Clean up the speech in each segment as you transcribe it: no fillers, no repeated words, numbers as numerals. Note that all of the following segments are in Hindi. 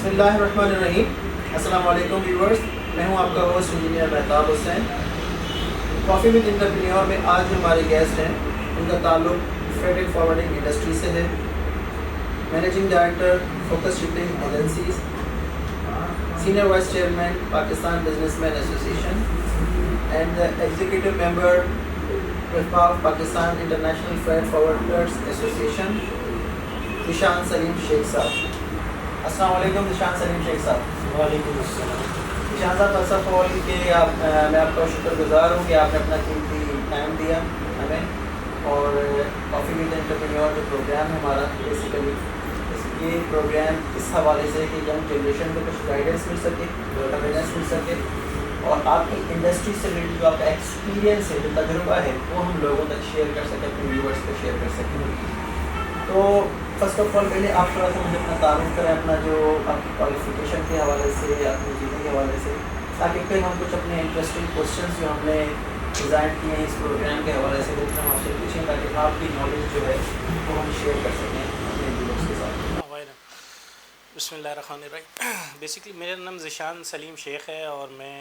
बिस्मिल्लाहिर्रहमानिर्रहीम। अस्सलाम वालेकुम व्यूअर्स, मैं हूं आपका host engineer Mehtab Hussain. Coffee with entrepreneur में आज जो हमारे गेस्ट हैं उनका ताल्लुक फ्रेट एंड फॉरवर्डिंग इंडस्ट्री से है। Managing director focus shipping agencies, senior vice chairman Pakistan businessman association and executive member of Pakistan international freight forwarders association, निशान सलीम शेख साहब। अस्सलाम वालेकुम निशान सलीम शेख साहब। वालेकुम अस्सलाम। निशान साहब, फर्स्ट ऑफ ऑल कि मैं आपका शुक्रगुजार हूँ कि आपने अपना कीमती टाइम दिया हमें, और कॉफ़ी विद एंटरप्रेन्योर जो प्रोग्राम है हमारा, बेसिकली ये प्रोग्राम इस हवाले से कि यंग जनरेशन को कुछ गाइडेंस मिल सके, अवेयरनेस मिल सके, और आपकी इंडस्ट्री से रिलेटेड जो आपका एक्सपीरियंस है, जो तजुर्बा है, वो हम लोगों तक शेयर कर सकें, अपने व्यूवर्स को शेयर कर सकें। तो फर्स्ट ऑफ ऑल पहले आप थोड़ा सा मुझे अपना तारुफ करें, अपना जो आपकी क्वालिफिकेशन के हवाले से, अपनी चीज़ों के हवाले से, ताकि फिर हम कुछ अपने इंटरेस्टिंग क्वेश्चंस जो हमने डिज़ाइन किए हैं इस प्रोग्राम के हवाले से वो हम आपसे पूछें, ताकि आपकी नॉलेज जो है वो हम शेयर कर सकें अपने व्यूअर्स के साथ। बिस्मिल्लाहिर्रहमानिर्रहीम। बेसिकली मेरा नाम ज़िशान सलीम शेख है और मैं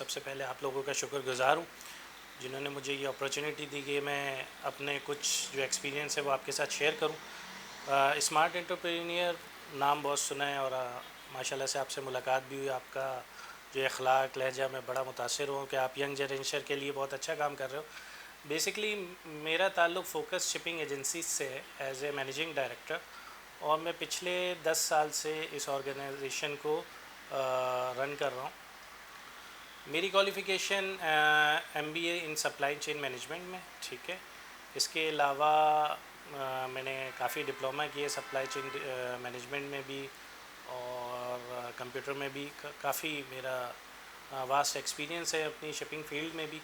सबसे पहले आप लोगों का शुक्रगुजार हूँ जिन्होंने मुझे ये अपॉर्चुनिटी दी कि मैं अपने कुछ जो एक्सपीरियंस है वो आपके साथ शेयर करूँ। स्मार्ट एंटरप्रेन्योर नाम बहुत सुना है और माशाल्लाह से आपसे मुलाकात भी हुई। आपका जो अखलाक लहजा में बड़ा मुतासिर हूँ कि आप यंग जनरेशन के लिए बहुत अच्छा काम कर रहे हो। बेसिकली मेरा ताल्लुक़ फोकस शिपिंग एजेंसी से है एज ए मैनेजिंग डायरेक्टर, और मैं पिछले 10 साल से इस ऑर्गेनाइजेशन को रन कर रहा हूँ। मेरी qualification MBA in supply chain management में, ठीक है। इसके अलावा मैंने काफ़ी डिप्लोमा किए सप्लाई चेन मैनेजमेंट में भी और कंप्यूटर में भी। काफ़ी मेरा वास्ट एक्सपीरियंस है अपनी शिपिंग फील्ड में भी।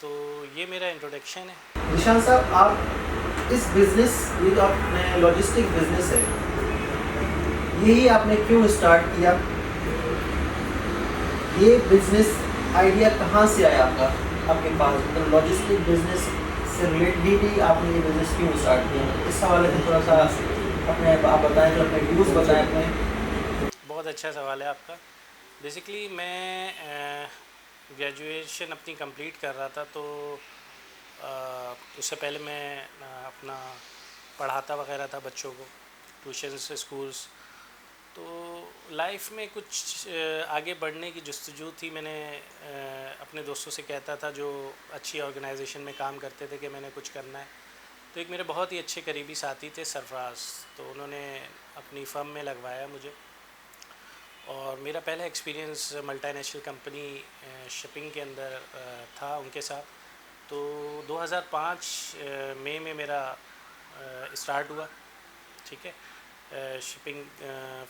तो ये मेरा इंट्रोडक्शन है। निशान साहब, आप इस बिज़नेस, ये जो आपने लॉजिस्टिक बिज़नेस है, यही आपने क्यों स्टार्ट किया? ये बिज़नेस आइडिया कहाँ से आया आपके पास? मतलब लॉजिस्टिक बिज़नेस से रिलेटेड आपने ये बिज़नेस क्यों स्टार्ट किया? इस हवाले से थोड़ा सा अपने आप बताएं, तो अपने व्यूज़ बताएं अपने। बहुत अच्छा सवाल है आपका। बेसिकली मैं ग्रेजुएशन अपनी कंप्लीट कर रहा था, तो उससे पहले मैं अपना पढ़ाता वगैरह था बच्चों को, ट्यूशन्स, स्कूल्स। तो लाइफ में कुछ आगे बढ़ने की जस्तजू थी। मैंने अपने दोस्तों से कहता था जो अच्छी ऑर्गेनाइजेशन में काम करते थे कि मैंने कुछ करना है। तो एक मेरे बहुत ही अच्छे करीबी साथी थे सरफराज, तो उन्होंने अपनी फर्म में लगवाया मुझे, और मेरा पहला एक्सपीरियंस मल्टीनेशनल कंपनी शिपिंग के अंदर था उनके साथ। तो 2005 मई में मेरा स्टार्ट हुआ, ठीक है, शिपिंग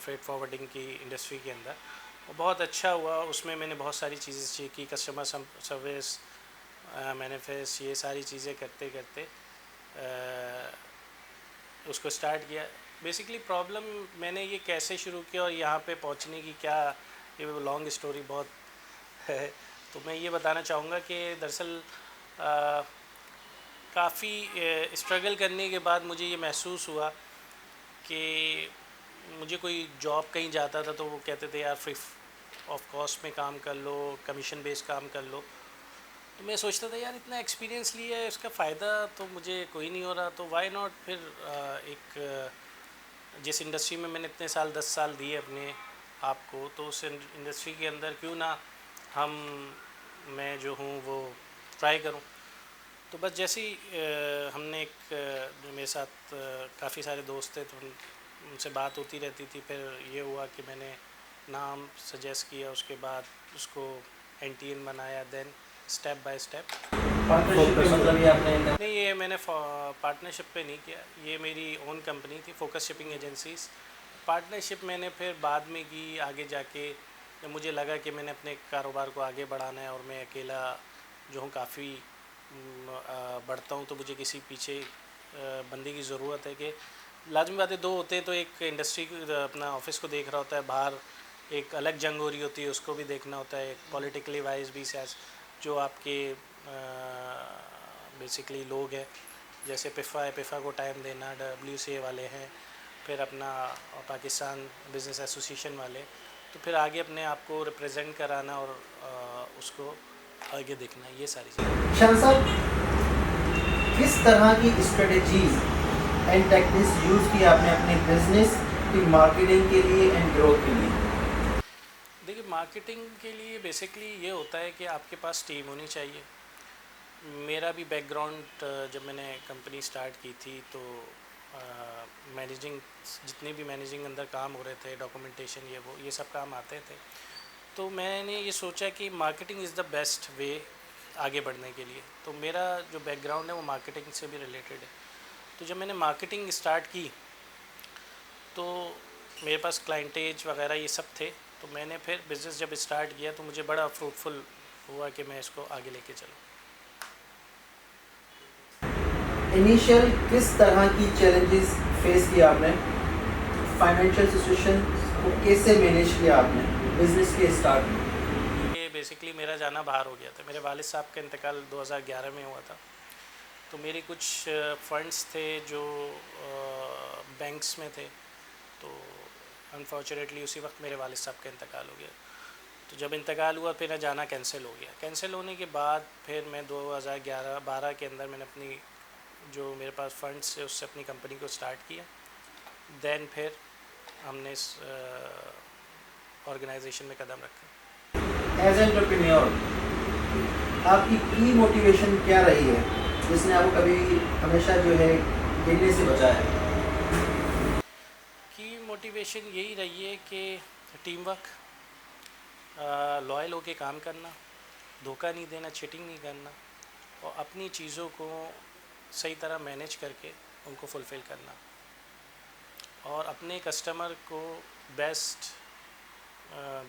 फ्रेट फॉरवर्डिंग की इंडस्ट्री के अंदर। और बहुत अच्छा हुआ। उसमें मैंने बहुत सारी चीज़ें सीखी, कस्टमर सर्विस, मैनिफेस्ट, ये सारी चीज़ें करते करते उसको स्टार्ट किया। बेसिकली प्रॉब्लम मैंने ये कैसे शुरू किया और यहाँ पे पहुँचने की क्या, ये लॉन्ग स्टोरी बहुत है। तो मैं ये बताना चाहूँगा कि दरअसल काफ़ी स्ट्रगल करने के बाद मुझे ये महसूस हुआ कि मुझे कोई जॉब कहीं जाता था तो वो कहते थे यार फ्री ऑफ कॉस्ट में काम कर लो, कमीशन बेस्ड काम कर लो। तो मैं सोचता था यार इतना एक्सपीरियंस लिया है, इसका फ़ायदा तो मुझे कोई नहीं हो रहा, तो वाई नॉट फिर जिस इंडस्ट्री में मैंने इतने साल 10 साल दिए अपने आप को, तो उस इंडस्ट्री के अंदर क्यों ना मैं जो हूँ वो ट्राई करूँ। तो बस जैसे ही हमने जो मेरे साथ काफ़ी सारे दोस्त थे, तो उनसे बात होती रहती थी। फिर ये हुआ कि मैंने नाम सजेस्ट किया, उसके बाद उसको NTN बनाया, then step by step. Partnership पे मतलब ये आपने? नहीं, ये मैंने पार्टनरशिप पे नहीं किया, ये मेरी ओन कंपनी थी फोकस शिपिंग एजेंसीज। पार्टनरशिप मैंने फिर बाद में की आगे जाके, जब मुझे लगा कि मैंने अपने कारोबार को आगे बढ़ाना है और मैं अकेला जो हूँ काफ़ी बढ़ता हूँ, तो मुझे किसी पीछे बंदे की ज़रूरत है। कि लाजमी बात है, दो होते हैं, तो एक इंडस्ट्री अपना ऑफिस को देख रहा होता है, बाहर एक अलग जंग हो रही होती है, उसको भी देखना होता है, पॉलिटिकली वाइज भी सैस जो आपके बेसिकली लोग हैं, जैसे पिफ़ा है, पिफ़ा को टाइम देना, WCA वाले हैं, फिर अपना पाकिस्तान बिज़नेस एसोसिएशन वाले, तो फिर आगे अपने आप को रिप्रेजेंट कराना और उसको आगे देखना, ये सारी चीज़ें। शान साहब, किस तरह की स्ट्रेटजीज एंड टेक्निक्स यूज़ की आपने अपने बिजनेस की मार्केटिंग के लिए एंड ग्रोथ के लिए? देखिए, मार्केटिंग के लिए बेसिकली ये होता है कि आपके पास टीम होनी चाहिए। मेरा भी बैकग्राउंड, जब मैंने कंपनी स्टार्ट की थी तो मैनेजिंग, जितने भी मैनेजिंग अंदर काम हो रहे थे, डॉक्यूमेंटेशन, ये सब काम आते थे। तो मैंने ये सोचा कि marketing is the best way आगे बढ़ने के लिए। तो मेरा जो बैकग्राउंड है वो मार्केटिंग से भी रिलेटेड है। तो जब मैंने मार्केटिंग स्टार्ट की तो मेरे पास क्लाइंटेज वगैरह ये सब थे। तो मैंने फिर बिज़नेस जब स्टार्ट किया तो मुझे बड़ा फ्रूटफुल हुआ कि मैं इसको आगे लेके चलूँ। इनिशियल किस तरह की चैलेंजेस फेस किया आपने? फाइनेंशियल सिचुएशन को कैसे मैनेज किया आपने बिजनेस के स्टार्ट में? ये बेसिकली मेरा जाना बाहर हो गया था। मेरे वालिद साहब का इंतकाल 2011 में हुआ था। तो मेरे कुछ फंड्स थे जो बैंक्स में थे। तो अनफॉर्चुनेटली उसी वक्त मेरे वालिद साहब का इंतकाल हो गया। तो जब इंतकाल हुआ फिर जाना कैंसिल हो गया। कैंसिल होने के बाद फिर मैं 2011-12 के अंदर मैंने अपनी जो मेरे पास फंड्स है उससे अपनी कंपनी को स्टार्ट किया। देन फिर हमने इस ऑर्गेनाइजेशन में कदम रखा। एज एंटरप्रेन्योर आपकी की मोटिवेशन क्या रही है जिसने आपको कभी हमेशा जो है गिरने से बचाया? की मोटिवेशन यही रही है कि टीम वर्क, लॉयल होके काम करना, धोखा नहीं देना, चीटिंग नहीं करना और अपनी चीज़ों को सही तरह मैनेज करके उनको फुलफ़िल करना और अपने कस्टमर को बेस्ट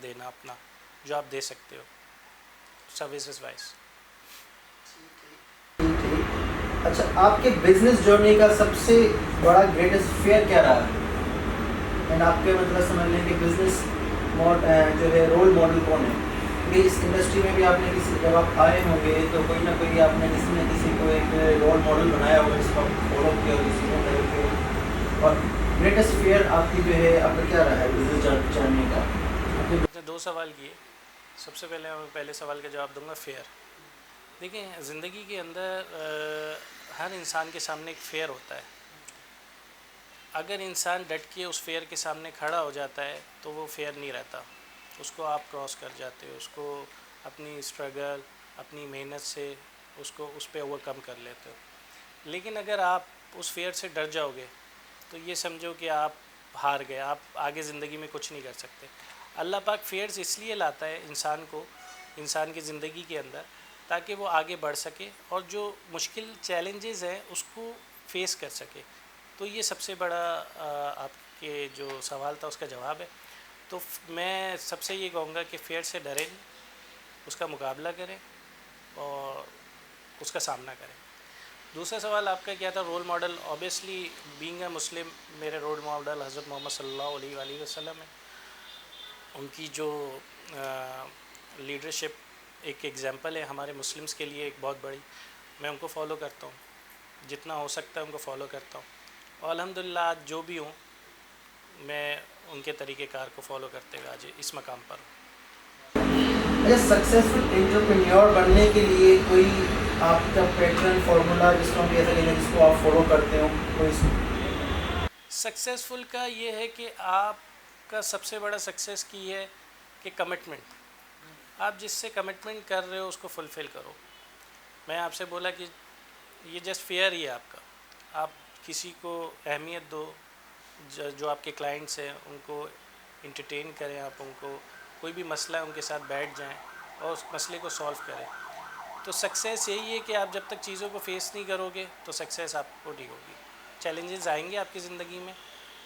देना अपना, जो आप दे सकते हो सर्विसेज वाइज। अच्छा, आपके बिजनेस जर्नी का सबसे बड़ा ग्रेटेस्ट फेयर क्या रहा है? एंड आपके मतलब समझ लें कि बिजनेस जो है रोल मॉडल कौन है? क्योंकि इस इंडस्ट्री में भी आपने किसी, जब आप आए होंगे तो कोई ना कोई आपने किसी न किसी को एक रोल मॉडल बनाया होगा जिसको आप फॉलो किया होगा, किसी को टाइप किया। और ग्रेटेस्ट फेयर आपकी जो है आपका क्या रहा है बिजनेस जर्नी का? आपने 2 सवाल किए। सबसे पहले मैं पहले सवाल का जवाब दूंगा फेयर। देखिए, ज़िंदगी के अंदर हर इंसान के सामने एक फेयर होता है। अगर इंसान डट के उस फेयर के सामने खड़ा हो जाता है तो वो फेयर नहीं रहता, उसको आप क्रॉस कर जाते हो, उसको अपनी स्ट्रगल, अपनी मेहनत से उसको उस पर ओवरकम कर लेते हो। लेकिन अगर आप उस फेयर से डर जाओगे तो ये समझो कि आप हार गए, आप आगे ज़िंदगी में कुछ नहीं कर सकते। अल्लाह पाक फेयर्स इसलिए लाता है इंसान को, इंसान की ज़िंदगी के अंदर, ताकि वो आगे बढ़ सके और जो मुश्किल चैलेंजेस हैं उसको फेस कर सके। तो ये सबसे बड़ा आपके जो सवाल था उसका जवाब है। तो मैं सबसे ये कहूँगा कि फेयर से डरें, उसका मुकाबला करें और उसका सामना करें। दूसरा सवाल आपका क्या था? Role model. Obviously being a Muslim, मेरे रोल मॉडल हज़रत मोहम्मद सल्लल्लाहु अलैहि वसल्लम है। उनकी जो लीडरशिप एक एग्जांपल है हमारे मुस्लिम्स के लिए, एक बहुत बड़ी। मैं उनको फॉलो करता हूँ, जितना हो सकता है उनको फॉलो करता हूँ और अल्हम्दुलिल्लाह आज जो भी हूँ मैं उनके तरीक़ेकार को फॉलो करते हुए आज इस मकाम पर हूँ। अच्छा, सक्सेसफुल एंटरप्रेन्योर बनने के लिए कोई आपका पैटर्न फार्मूला जिसको हम कह सकें, जिसको आप फॉलो करते हो कोई? सक्सेसफुल का ये है कि आपका सबसे बड़ा सक्सेस की है कि कमिटमेंट। आप जिससे कमिटमेंट कर रहे हो उसको फुलफ़िल करो। मैं आपसे बोला कि ये जस्ट फेयर ही है आपका। आप किसी को अहमियत दो, जो आपके क्लाइंट्स हैं उनको इंटरटेन करें, आप उनको कोई भी मसला है उनके साथ बैठ जाएं और उस मसले को सॉल्व करें। तो सक्सेस यही है कि आप जब तक चीज़ों को फेस नहीं करोगे तो सक्सेस आपको नहीं होगी। चैलेंजेस आएंगे आपकी ज़िंदगी में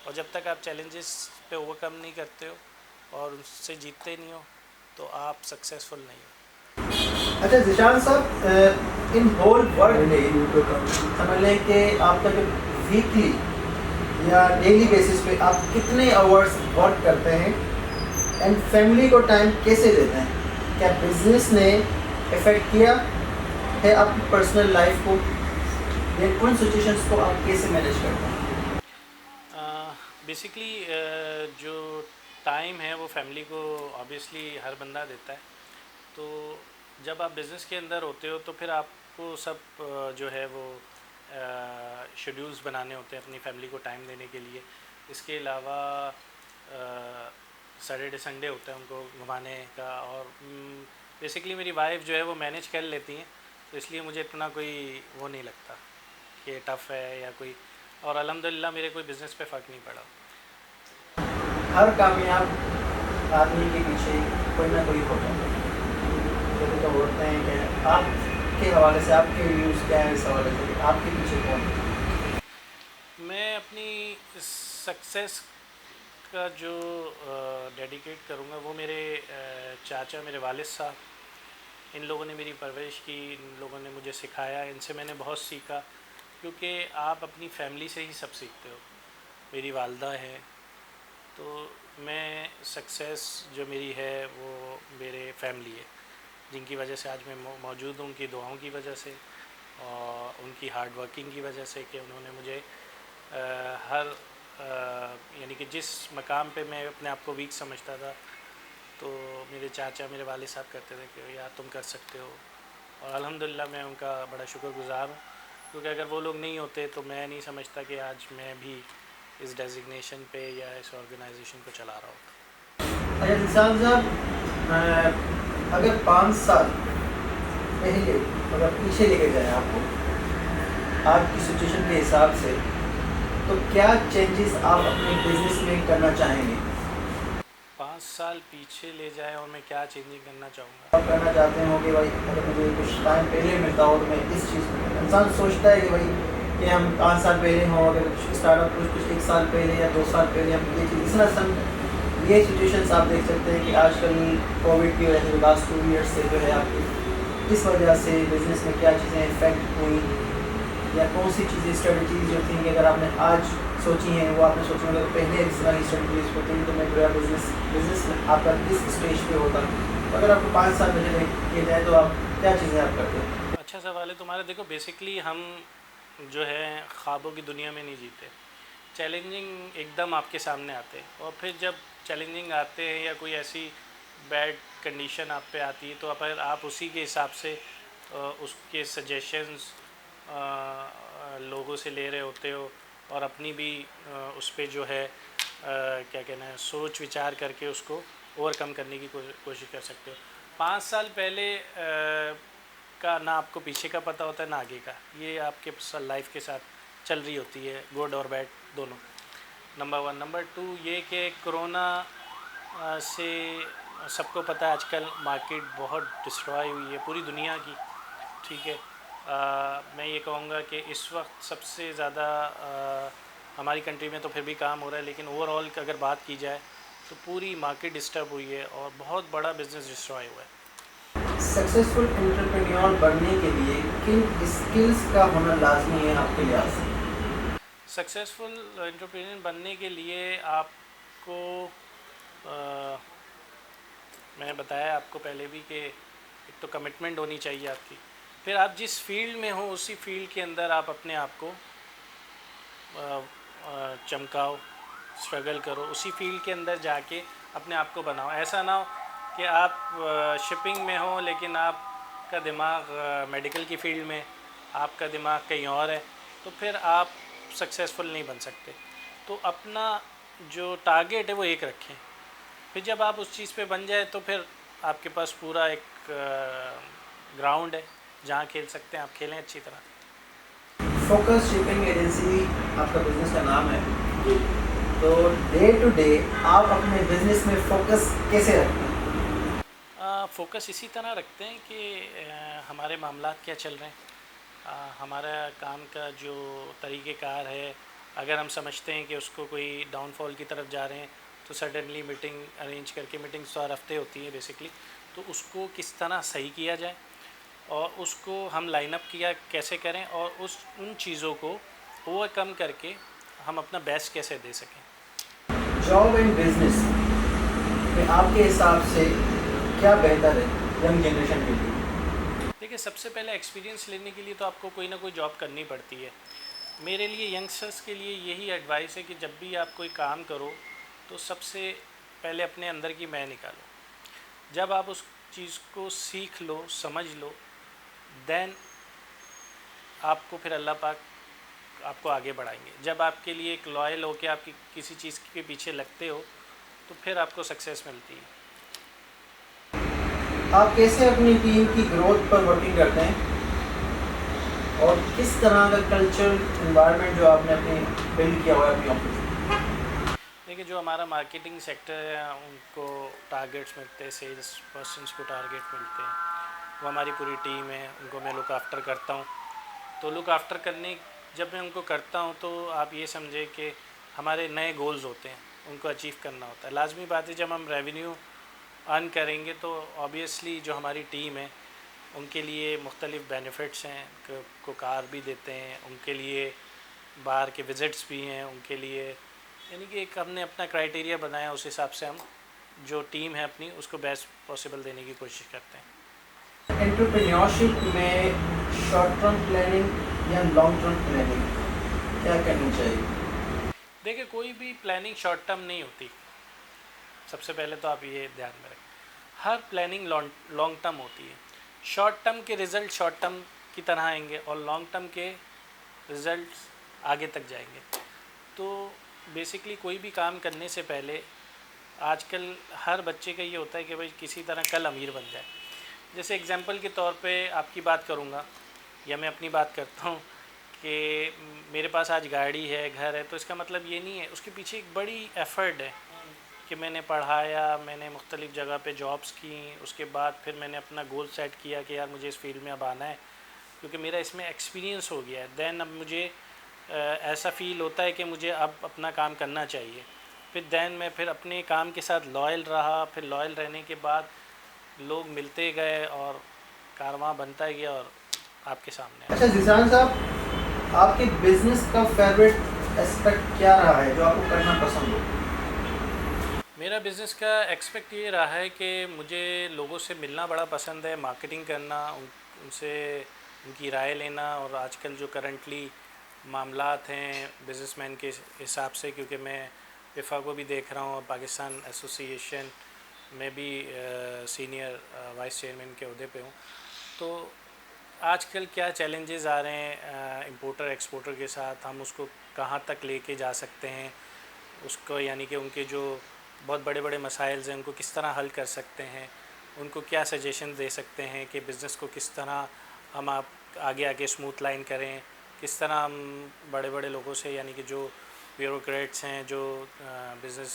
और जब तक आप चैलेंजेस पे ओवरकम नहीं करते हो और उससे जीतते नहीं हो तो आप सक्सेसफुल नहीं हो। अच्छा ज़िशान साहब, इन होल वर्ल्ड में समझ लें कि आपका जो वीकली या डेली बेसिस पे आप कितने आवर्स वर्क करते हैं एंड फैमिली को टाइम कैसे देते हैं? क्या बिजनेस ने इफ़ेक्ट किया है आपकी पर्सनल लाइफ को? या उन सिचुएशंस को आप कैसे मैनेज करते हैं? बेसिकली जो टाइम है वो फैमिली को ऑब्वियसली हर बंदा देता है। तो जब आप बिज़नेस के अंदर होते हो तो फिर आपको सब जो है वो शेड्यूल्स बनाने होते हैं अपनी फैमिली को टाइम देने के लिए। इसके अलावा सैटरडे संडे होता है उनको घुमाने का, और बेसिकली मेरी वाइफ जो है वो मैनेज कर लेती हैं, तो इसलिए मुझे इतना कोई वो नहीं लगता कि टफ़ है या कोई, और अल्हम्दुलिल्लाह मेरे कोई बिज़नेस पे फ़र्क नहीं पड़ा। हर कामयाब आदमी के पीछे कोई ना कोई होता है। जैसे तो बोलते हैं कि आपके हवाले से आपके व्यूज़ क्या है इस हवाले से, कि आपके पीछे कौन है? मैं अपनी सक्सेस का जो डेडिकेट करूँगा वो मेरे चाचा, मेरे वालिद साहब, इन लोगों ने मेरी परवरिश की, इन लोगों ने मुझे सिखाया, इनसे मैंने बहुत सीखा, क्योंकि आप अपनी फैमिली से ही सब सीखते हो। मेरी वालदा है, तो मैं सक्सेस जो मेरी है वो मेरे फैमिली है, जिनकी वजह से आज मैं मौजूद हूँ, उनकी दुआओं की वजह से और उनकी हार्ड वर्किंग की वजह से, कि उन्होंने मुझे हर यानी कि जिस मकाम पे मैं अपने आप को वीक समझता था, तो मेरे चाचा, मेरे वालिद साहब कहते थे कि यार तुम कर सकते हो, और अल्हम्दुलिल्लाह मैं उनका बड़ा शुक्रगुज़ार हूँ, क्योंकि अगर वो लोग नहीं होते तो मैं नहीं समझता कि आज मैं भी इस डेजिग्नेशन पे या इस ऑर्गेनाइजेशन को चला रहा होता। अच्छा इंसान साहब, अगर 5 साल पहले अगर पीछे लेके जाए आपको आज की सिचुएशन के हिसाब से, तो क्या चेंजेस आप अपने बिजनेस में करना चाहेंगे? 5 साल पीछे ले जाए और मैं क्या चेंजिंग करना चाहूँगा? आप करना चाहते हो कि भाई अगर मुझे कुछ टाइम पहले मिलता हो तो मैं इस चीज़ में, इंसान सोचता है कि भाई कि हम 5 साल पहले हों, अगर स्टार्टअप कुछ 1 साल पहले या 2 साल पहले हम ये चीज़, इस तरह ये सिचुएशंस आप देख सकते हैं कि आजकल कोविड की वजह से लास्ट 2 ईयर्स से जो है आपकी इस वजह से बिज़नेस में क्या चीज़ें इफेक्ट हुई, या कौन सी चीज़ें स्ट्रेटजीज जो थी कि अगर आपने आज सोची हैं वो आपने सोची अगर पहले इस तरह की स्ट्रेटजीज होती तो मैं जो है बिज़नेस में आपका किस स्टेज पे होता, तो अगर आपको 5 साल पहले किया जाए तो आप क्या चीज़ें आप करते हो? अच्छा सवाल है तुम्हारा। देखो बेसिकली हम जो है ख्वाबों की दुनिया में नहीं जीते, चैलेंजिंग एकदम आपके सामने आते हैं, और फिर जब चैलेंजिंग आते हैं या कोई ऐसी बैड कंडीशन आप पे आती है, तो फिर आप उसी के हिसाब से उसके सजेशंस लोगों से ले रहे होते हो, और अपनी भी उस पर जो है क्या कहना है, सोच विचार करके उसको ओवरकम करने की कोशिश कर सकते हो। 5 साल पहले का ना आपको पीछे का पता होता है ना आगे का, ये आपके लाइफ के साथ चल रही होती है, गुड और बैड दोनों। नंबर 1। नंबर 2 ये कि कोरोना से सबको पता है आजकल मार्केट बहुत डिस्ट्रॉय हुई है पूरी दुनिया की, ठीक है। मैं ये कहूँगा कि इस वक्त सबसे ज़्यादा हमारी कंट्री में तो फिर भी काम हो रहा है, लेकिन ओवरऑल अगर बात की जाए तो पूरी मार्केट डिस्टर्ब हुई है और बहुत बड़ा बिज़नेस डिस्ट्रॉय हुआ है। सक्सेसफुल एंटरप्रेन्योर बनने के लिए किन स्किल्स का होना लाजमी है आपके लिहाज से? सक्सेसफुल एंटरप्रेन्योर बनने के लिए आपको मैंने बताया आपको पहले भी कि एक तो कमिटमेंट होनी चाहिए आपकी, फिर आप जिस फील्ड में हो उसी फील्ड के अंदर आप अपने आप को चमकाओ, स्ट्रगल करो, उसी फील्ड के अंदर जाके अपने आप को बनाओ। ऐसा ना हो कि आप शिपिंग में हो लेकिन आपका दिमाग मेडिकल की फील्ड में, आपका दिमाग कहीं और है, तो फिर आप सक्सेसफुल नहीं बन सकते। तो अपना जो टारगेट है वो एक रखें, फिर जब आप उस चीज़ पे बन जाए तो फिर आपके पास पूरा एक ग्राउंड है जहाँ खेल सकते हैं, आप खेलें अच्छी तरह। फोकस शिपिंग एजेंसी आपका बिजनेस का नाम है, तो डे टू डे आप अपने बिजनेस में फोकस कैसे रखते हैं? फ़ोकस इसी तरह रखते हैं कि हमारे मामलात क्या चल रहे हैं, हमारा काम का जो तरीक़ेकार है, अगर हम समझते हैं कि उसको कोई डाउनफॉल की तरफ जा रहे हैं तो सडनली मीटिंग अरेंज करके, मीटिंग्स तो हर हफ्ते होती है बेसिकली, तो उसको किस तरह सही किया जाए और उसको हम लाइन अप किया कैसे करें और उन चीज़ों को ओवरकम करके हम अपना बेस्ट कैसे दे सकें। जॉब एंड बिजनेस में आपके हिसाब से क्या बेहतर है यंग जनरेशन के लिए? देखिए सबसे पहले एक्सपीरियंस लेने के लिए तो आपको कोई ना कोई जॉब करनी पड़ती है, मेरे लिए यंगस्टर्स के लिए यही एडवाइस है कि जब भी आप कोई काम करो तो सबसे पहले अपने अंदर की मैं निकालो। जब आप उस चीज़ को सीख लो, समझ लो, देन आपको फिर अल्लाह पाक आपको आगे बढ़ाएंगे। जब आपके लिए एक लॉयल हो के आप किसी चीज़ के पीछे लगते हो तो फिर आपको सक्सेस मिलती है। आप कैसे अपनी टीम की ग्रोथ पर वर्किंग करते हैं और किस तरह का कल्चर इन्वायरमेंट जो आपने अपने बिल्ड किया हुआ है अपनी ऑफिस में? देखिए, जो हमारा मार्केटिंग सेक्टर है उनको टारगेट्स मिलते हैं, सेल्स पर्सनस को टारगेट मिलते हैं, वो हमारी पूरी टीम है, उनको मैं लुक आफ्टर करता हूँ। तो लुक आफ्टर करने जब मैं उनको करता हूँ तो आप ये समझे कि हमारे नए गोल्स होते हैं, उनको अचीव करना होता है। लाजमी बात है, जब हम रेवेन्यू अर्न करेंगे तो ऑब्वियसली जो हमारी टीम है उनके लिए मुख्तलिफ़ बेनिफिट्स हैं, को कार भी देते हैं, उनके लिए बाहर के विज़िट्स भी हैं, उनके लिए यानी कि एक हमने अपना क्राइटेरिया बनाया, उस हिसाब से हम जो टीम है अपनी उसको बेस्ट पॉसिबल देने की कोशिश करते हैं। एंटरप्रेन्योरशिप में शॉर्ट टर्म प्लानिंग या लॉन्ग टर्म प्लानिंग क्या करनी चाहिए? देखिए, कोई भी प्लानिंग शॉर्ट टर्म नहीं होती, सबसे पहले तो आप ये ध्यान में रखें। हर प्लानिंग लॉन्ग टर्म होती है। शॉर्ट टर्म के रिज़ल्ट शॉर्ट टर्म की तरह आएंगे और लॉन्ग टर्म के रिज़ल्ट्स आगे तक जाएंगे। तो बेसिकली कोई भी काम करने से पहले आजकल हर बच्चे का ये होता है कि भाई किसी तरह कल अमीर बन जाए। जैसे एग्जांपल के तौर पे आपकी बात करूँगा या मैं अपनी बात करता हूँ कि मेरे पास आज गाड़ी है, घर है, तो इसका मतलब ये नहीं है, उसके पीछे एक बड़ी एफ़र्ट है कि मैंने पढ़ाया, मैंने मुख्तलिफ़ जगह पे जॉब्स की, उसके बाद फिर मैंने अपना गोल सेट किया कि यार मुझे इस फील्ड में अब आना है क्योंकि मेरा इसमें एक्सपीरियंस हो गया है। देन अब मुझे ऐसा फ़ील होता है कि मुझे अब अपना काम करना चाहिए। फिर देन मैं फिर अपने काम के साथ लॉयल रहा, फिर लॉयल रहने के बाद लोग मिलते गए और कारवां बनता गया और आपके सामने। अच्छा ज़ीशान साहब, आपके बिजनेस का फेवरेट एस्पेक्ट क्या रहा है जो आपको करना पसंद हो? मेरा बिज़नेस का एक्सपेक्ट ये रहा है कि मुझे लोगों से मिलना बड़ा पसंद है, मार्केटिंग करना, उनसे उनकी राय लेना। और आजकल जो करंटली मामलात हैं बिज़नेसमैन के हिसाब से, क्योंकि मैं पिफा को भी देख रहा हूँ और पाकिस्तान एसोसिएशन में भी सीनियर वाइस चेयरमैन के अहदे पे हूँ, तो आजकल क्या चैलेंजेस आ रहे हैं इंपोर्टर एक्सपोर्टर के साथ, हम उसको कहाँ तक लेके जा सकते हैं उसको, यानी कि उनके जो बहुत बड़े बड़े मसाइल्स हैं उनको किस तरह हल कर सकते हैं, उनको क्या सजेशन दे सकते हैं कि बिज़नेस को किस तरह हम आप आगे आगे स्मूथ लाइन करें, किस तरह हम बड़े बड़े लोगों से यानी कि जो ब्यूरोक्रेट्स हैं, जो बिज़नेस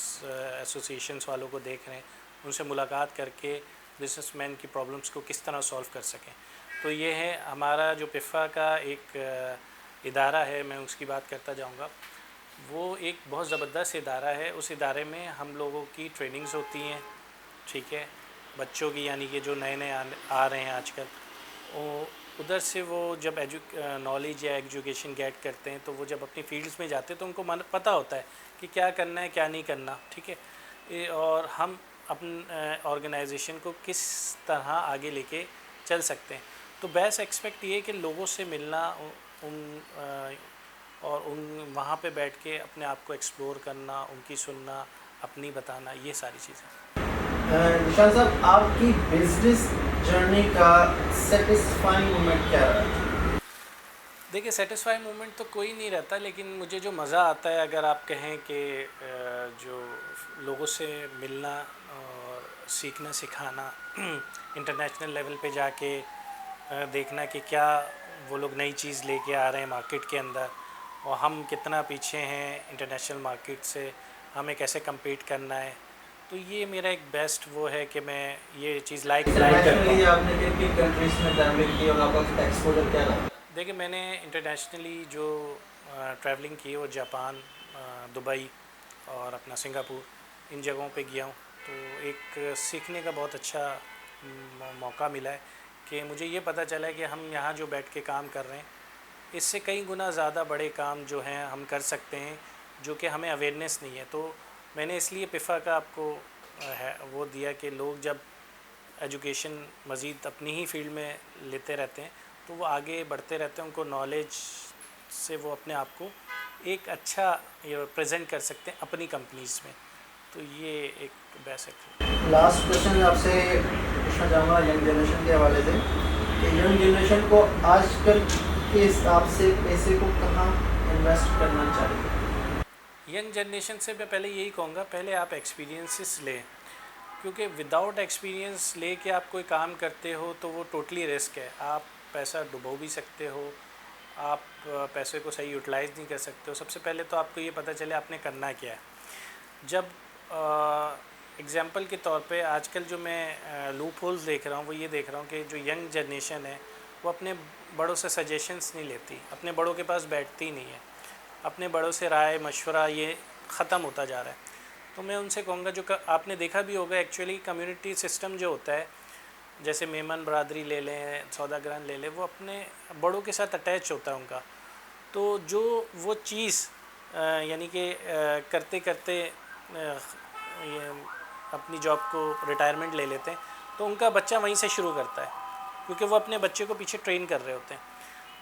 एसोसिएशंस वालों को देख रहे हैं, उनसे मुलाकात करके बिज़नेसमैन की प्रॉब्लम्स को किस तरह सॉल्व कर सकें। तो ये है हमारा जो पिफा का एक इदारा है, मैं उसकी बात करता जाऊँगा। वो एक बहुत ज़बरदस्त इदारा है। उस इदारे में हम लोगों की ट्रेनिंग्स होती हैं, ठीक है, बच्चों की, यानी कि जो नए नए आ रहे हैं आजकल, वो उधर से वो जब नॉलेज या एजुकेशन गेट करते हैं तो वो जब अपनी फील्ड्स में जाते हैं तो उनको पता होता है कि क्या करना है क्या नहीं करना, ठीक है। और हम अपन ऑर्गेनाइजेशन को किस तरह आगे लेके चल सकते हैं। तो बेस्ट एक्सपेक्ट ये कि लोगों से मिलना, उन और उन वहाँ पे बैठ के अपने आप को एक्सप्लोर करना, उनकी सुनना, अपनी बताना, ये सारी चीज़ें। निशान साहब, आपकी बिजनेस जर्नी का सेटिस्फाइंग मोमेंट क्या रहा? देखिए, सेटिस्फाई मोमेंट तो कोई नहीं रहता, लेकिन मुझे जो मज़ा आता है, अगर आप कहें कि जो लोगों से मिलना और सीखना सिखाना, इंटरनेशनल लेवल पे जाके देखना कि क्या वो लोग नई चीज़ लेके आ रहे हैं मार्केट के अंदर और हम कितना पीछे हैं इंटरनेशनल मार्केट से, हमें कैसे कम्पीट करना है। तो ये मेरा एक बेस्ट वो है कि मैं ये चीज़ लाइक करता इंटरनेशनली हूँ। आपने किन किन कंट्रीज में ट्रैवलिंग की और आपका एक्सपोजर क्या रहा? देखिए, मैंने इंटरनेशनली जो ट्रैवलिंग की है वो जापान, दुबई और अपना सिंगापुर, इन जगहों पे गया हूँ। तो एक सीखने का बहुत अच्छा मौका मिला है कि मुझे ये पता चला है कि हम यहाँ जो बैठ के काम कर रहे हैं इससे कई गुना ज़्यादा बड़े काम जो हैं हम कर सकते हैं, जो कि हमें अवेयरनेस नहीं है। तो मैंने इसलिए पिफा का आपको है वो दिया कि लोग जब एजुकेशन मज़ीद अपनी ही फील्ड में लेते रहते हैं तो वो आगे बढ़ते रहते हैं, उनको नॉलेज से वो अपने आप को एक अच्छा प्रेजेंट कर सकते हैं अपनी कंपनीज़ में। तो ये एक बेसिक है। लास्ट क्वेश्चन आपसे पूछना चाहूँगा यंग जनरेशन के हवाले से कि यंग जनरेशन को आजकल के हिसाब से पैसे को कहाँ इन्वेस्ट करना चाहिए? यंग जनरेशन से मैं पहले यही कहूँगा, पहले आप एक्सपीरियंसेस लें, क्योंकि विदाउट एक्सपीरियंस ले के आप कोई काम करते हो तो वो टोटली रिस्क है। आप पैसा डुबो भी सकते हो, आप पैसे को सही यूटिलाइज़ नहीं कर सकते हो। सबसे पहले तो आपको ये पता चले आपने करना क्या है। जब एग्ज़ाम्पल के तौर पे आजकल जो मैं लूप होल्स देख रहा हूँ वो ये देख रहा हूँ कि जो यंग जनरेशन है वो अपने बड़ों से सजेशंस नहीं लेती, अपने बड़ों के पास बैठती नहीं है, अपने बड़ों से राय मशवरा ये ख़त्म होता जा रहा है। तो मैं उनसे कहूँगा, जो आपने देखा भी होगा एक्चुअली कम्युनिटी सिस्टम जो होता है, जैसे मेमन बरादरी ले लें, सौदागरान ले लें, वो अपने बड़ों के साथ अटैच होता है उनका। तो जो वो चीज़ यानी कि करते करते ये अपनी जॉब को रिटायरमेंट ले लेते हैं तो उनका बच्चा वहीं से शुरू करता है, क्योंकि वो अपने बच्चे को पीछे ट्रेन कर रहे होते हैं।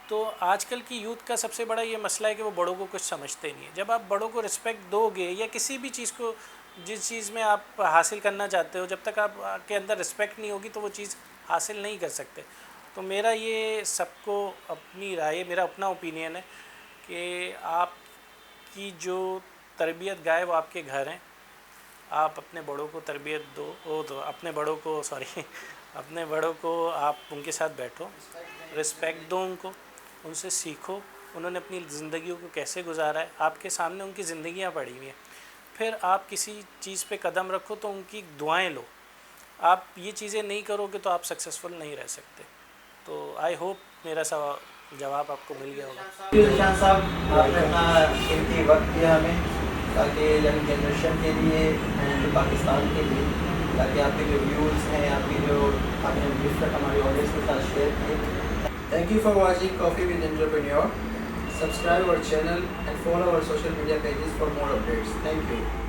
तो आजकल की यूथ का सबसे बड़ा ये मसला है कि वो बड़ों को कुछ समझते नहीं है। जब आप बड़ों को रिस्पेक्ट दोगे या किसी भी चीज़ को, जिस चीज़ में आप हासिल करना चाहते हो, जब तक आप के अंदर रिस्पेक्ट नहीं होगी तो वो चीज़ हासिल नहीं कर सकते। तो मेरा ये सबको अपनी राय, मेरा अपना ओपिनियन है कि आपकी जो तरबियत गाय वो आपके घर हैं। आप अपने बड़ों को तरबियत दो, वो तो अपने बड़ों को अपने बड़ों को आप उनके साथ बैठो, रिस्पेक्ट दो उनको, उनसे सीखो उन्होंने अपनी ज़िंदगियों को कैसे गुजारा है, आपके सामने उनकी ज़िंदगियाँ पड़ी हुई हैं। फिर आप किसी चीज़ पे कदम रखो तो उनकी दुआएं लो। आप ये चीज़ें नहीं करोगे तो आप सक्सेसफुल नहीं रह सकते। तो आई होप मेरा जवाब आपको मिल गया होगा। निशान साहब, आपने अपना कीमती वक्त दिया हमें, ताकि यंग जनरेशन के लिए एंड पाकिस्तान के लिए, ताकि आपके जो व्यूज़ हैं, आपकी जो आपने गिफ्ट हमारी ऑडियंस के साथ शेयर किए। Thank you for watching coffee with entrepreneur. Subscribe our channel and follow our social media pages for more updates. Thank you.